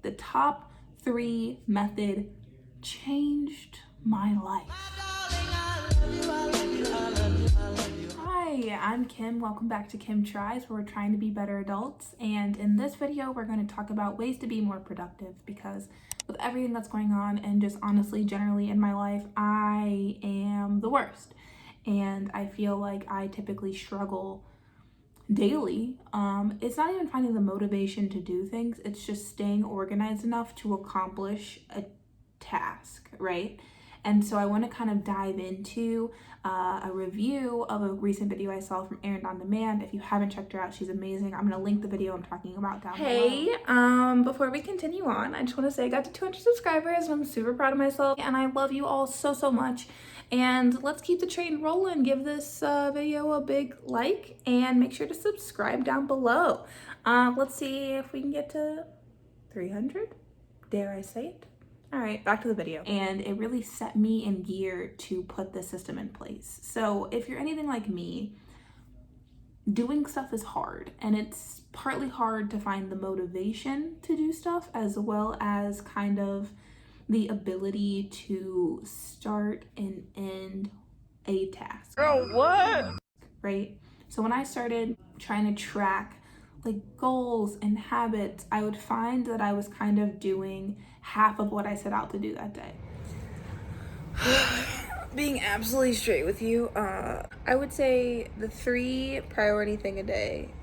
The top 3 method changed my life. Hi, I'm Kim. Welcome back to Kim Tries, where we're trying to be better adults. And in this video, we're going to talk about ways to be more productive, because with everything that's going on and just honestly, generally in my life, I am the worst. And I feel like I typically struggle daily. It's not even finding the motivation to do things, it's just staying organized enough to accomplish a task, right? And so I want to kind of dive into a review of a recent video I saw from Erin on Demand. If you haven't checked her out, she's amazing. I'm going to link the video I'm talking about down below. Before we continue on, I just want to say I got to 200 subscribers and I'm super proud of myself, and I love you all so much. And let's keep the train rolling. Give this video a big like and make sure to subscribe down below. Let's see if we can get to 300. Dare I say it? All right, back to the video. And it really set me in gear to put this system in place. So if you're anything like me, doing stuff is hard, and it's partly hard to find the motivation to do stuff, as well as kind of the ability to start and end a task. Girl, what? Right? So when I started trying to track like goals and habits, I would find that I was kind of doing half of what I set out to do that day. Being absolutely straight with you, I would say the 3 priority thing a day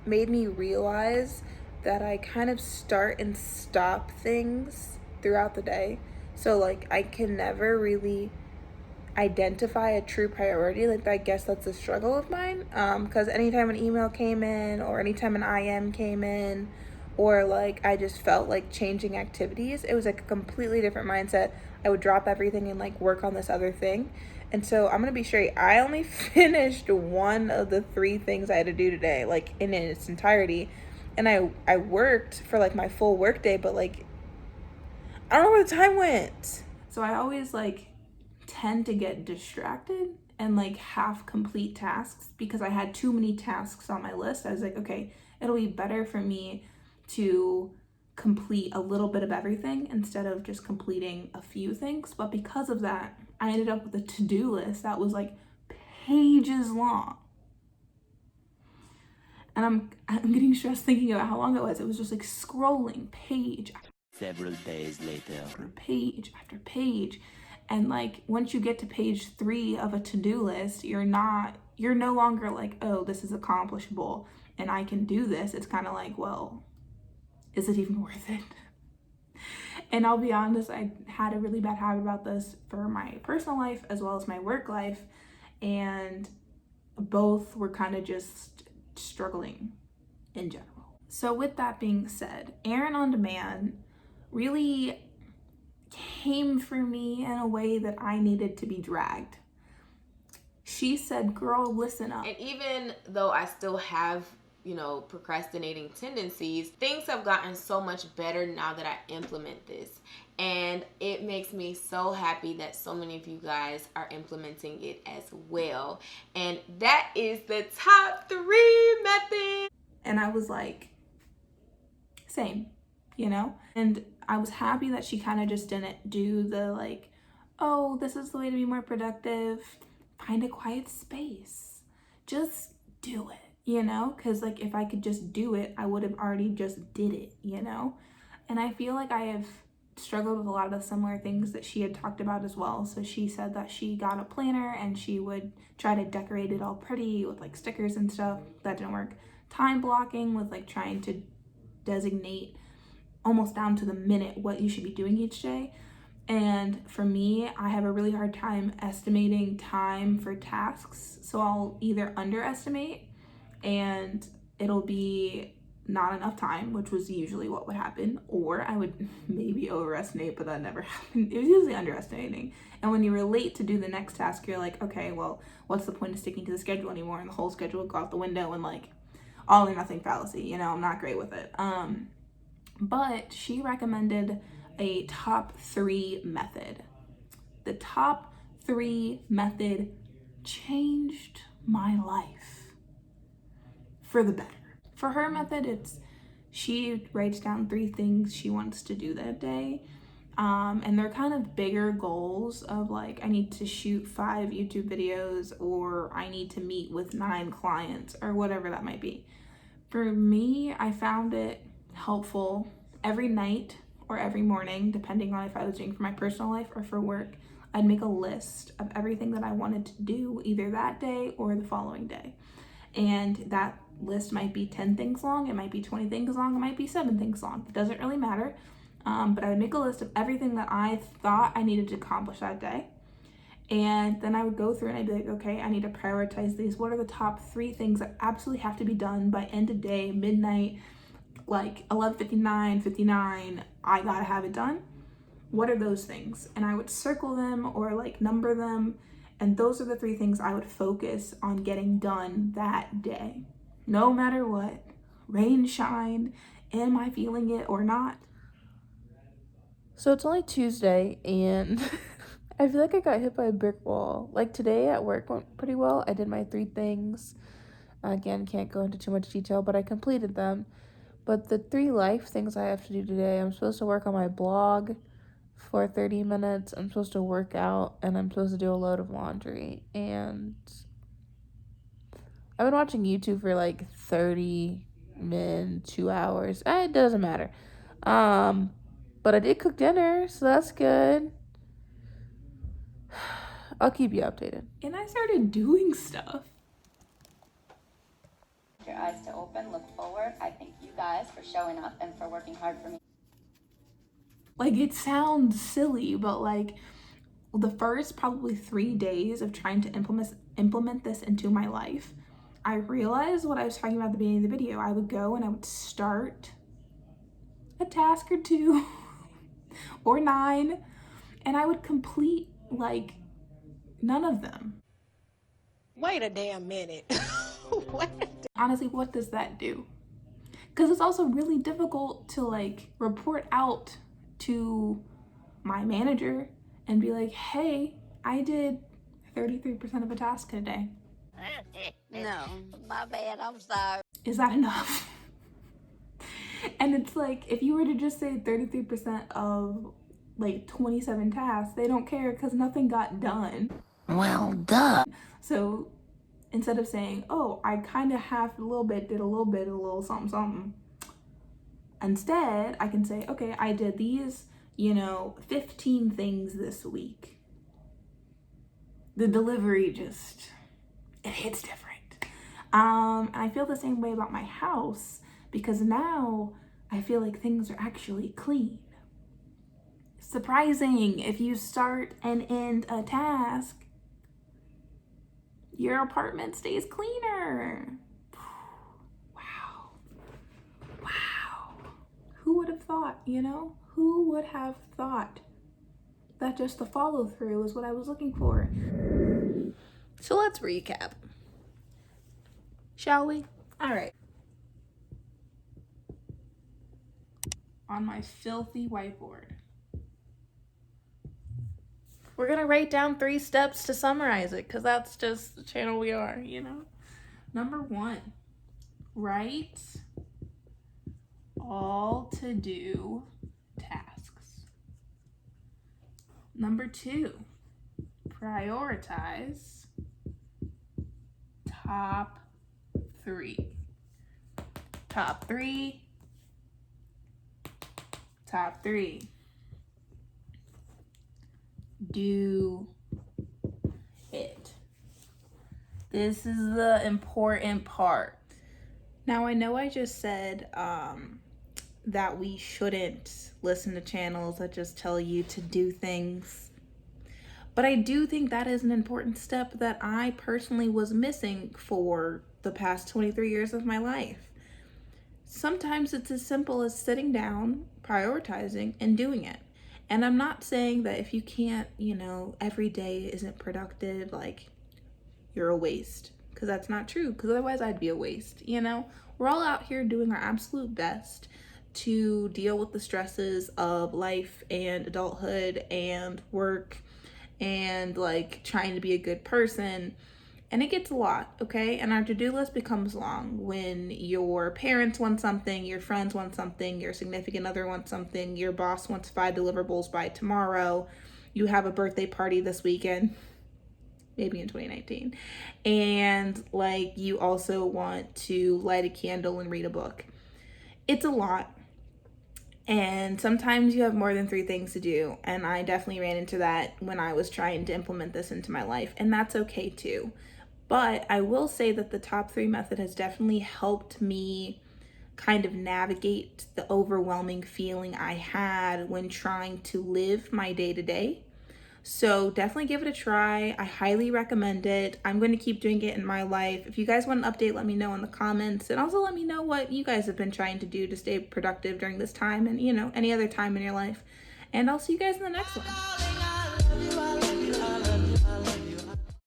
made me realize that I kind of start and stop things throughout the day. So like I can never really identify a true priority. Like I guess that's a struggle of mine, because anytime an email came in or anytime an IM came in, or like I just felt like changing activities, it was like a completely different mindset. I would drop everything and like work on this other thing. And so I'm gonna be straight, I only finished 1 of the 3 things I had to do today, like in its entirety. And I worked for like my full work day, but like I don't know where the time went. So I always like tend to get distracted and like half complete tasks because I had too many tasks on my list. I was like, okay, it'll be better for me to complete a little bit of everything instead of just completing a few things. But because of that, I ended up with a to-do list that was like pages long. And I'm getting stressed thinking about how long it was. It was just like scrolling page several days later, after page after page. And like once you get to page 3 of a to-do list, you're no longer like, oh, this is accomplishable and I can do this. It's kind of like, well, is it even worth it? And I'll be honest, I had a really bad habit about this for my personal life as well as my work life, and both were kind of just struggling in general. So with that being said, Erin on Demand really came for me in a way that I needed to be dragged. She said, girl, listen up. And even though I still have, procrastinating tendencies, things have gotten so much better now that I implement this. And it makes me so happy that so many of you guys are implementing it as well. And that is the top 3 method. And I was like, same, And I was happy that she kind of just didn't do the like, oh, this is the way to be more productive. Find a quiet space. Just do it, because like if I could just do it, I would have already just did it, And I feel like I have struggled with a lot of the similar things that she had talked about as well. So she said that she got a planner and she would try to decorate it all pretty with like stickers and stuff. That didn't work. Time blocking with like trying to designate almost down to the minute what you should be doing each day. And for me, I have a really hard time estimating time for tasks. So I'll either underestimate and it'll be not enough time, which was usually what would happen, or I would maybe overestimate, but that never happened. It was usually underestimating. And when you're late to do the next task, you're like, okay, well, what's the point of sticking to the schedule anymore? And the whole schedule would go out the window, and like all or nothing fallacy, I'm not great with it. But she recommended a top 3 method. The top 3 method changed my life for the better. For her method, it's she writes down 3 things she wants to do that day. And they're kind of bigger goals of like, I need to shoot 5 YouTube videos, or I need to meet with 9 clients, or whatever that might be. For me, I found it helpful every night or every morning, depending on if I was doing for my personal life or for work. I'd make a list of everything that I wanted to do either that day or the following day. And that list might be 10 things long, it might be 20 things long, it might be 7 things long. It doesn't really matter. But I would make a list of everything that I thought I needed to accomplish that day. And then I would go through and I'd be like, okay, I need to prioritize these. What are the top 3 things that absolutely have to be done by end of day, midnight, like 11:59, I gotta have it done? What are those things? And I would circle them or like number them. And those are the 3 things I would focus on getting done that day. No matter what, rain, shine, am I feeling it or not? So it's only Tuesday, and I feel like I got hit by a brick wall. Like today at work went pretty well. I did my 3 things. Again, can't go into too much detail, but I completed them. But the 3 life things I have to do today, I'm supposed to work on my blog for 30 minutes. I'm supposed to work out, and I'm supposed to do a load of laundry. And I've been watching YouTube for like 30 minutes, 2 hours. It doesn't matter. But I did cook dinner, so that's good. I'll keep you updated. And I started doing stuff. Your eyes to open, look forward. I thank you guys for showing up and for working hard for me. Like, it sounds silly, but like the first probably 3 days of trying to implement this into my life, I realized what I was talking about at the beginning of the video. I would go and I would start a task or 2 or 9, and I would complete like none of them. Wait a damn minute. Honestly, what does that do? Because it's also really difficult to like report out to my manager and be like, hey, I did 33% of a task in a day. No, my bad, I'm sorry. Is that enough? And it's like, if you were to just say 33% of like 27 tasks, they don't care because nothing got done. Well, duh. So instead of saying, oh, I kind of half a little bit, did a little something, something. Instead, I can say, okay, I did these, 15 things this week. The delivery just, it hits different. I feel the same way about my house, because now I feel like things are actually clean. Surprising, if you start and end a task, your apartment stays cleaner. Wow. Who would have thought, Who would have thought that just the follow through is what I was looking for? So let's recap. Shall we? All right. On my filthy whiteboard, We're going to write down 3 steps to summarize it, because that's just the channel we are, Number 1, write all to do tasks. Number 2, prioritize top 3. Top 3. Do it. This is the important part. Now, I know I just said that we shouldn't listen to channels that just tell you to do things, but I do think that is an important step that I personally was missing for the past 23 years of my life. Sometimes it's as simple as sitting down, prioritizing, and doing it. And I'm not saying that if you can't, every day isn't productive, like you're a waste, because that's not true, because otherwise I'd be a waste. We're all out here doing our absolute best to deal with the stresses of life and adulthood and work and like trying to be a good person. And it gets a lot, okay? And our to-do list becomes long when your parents want something, your friends want something, your significant other wants something, your boss wants 5 deliverables by tomorrow, you have a birthday party this weekend, maybe in 2019, and like you also want to light a candle and read a book. It's a lot. And sometimes you have more than 3 things to do. And I definitely ran into that when I was trying to implement this into my life. And that's okay too. But I will say that the top 3 method has definitely helped me kind of navigate the overwhelming feeling I had when trying to live my day to day. So definitely give it a try. I highly recommend it. I'm going to keep doing it in my life. If you guys want an update, let me know in the comments, and also let me know what you guys have been trying to do to stay productive during this time and, you know, any other time in your life. And I'll see you guys in the next one.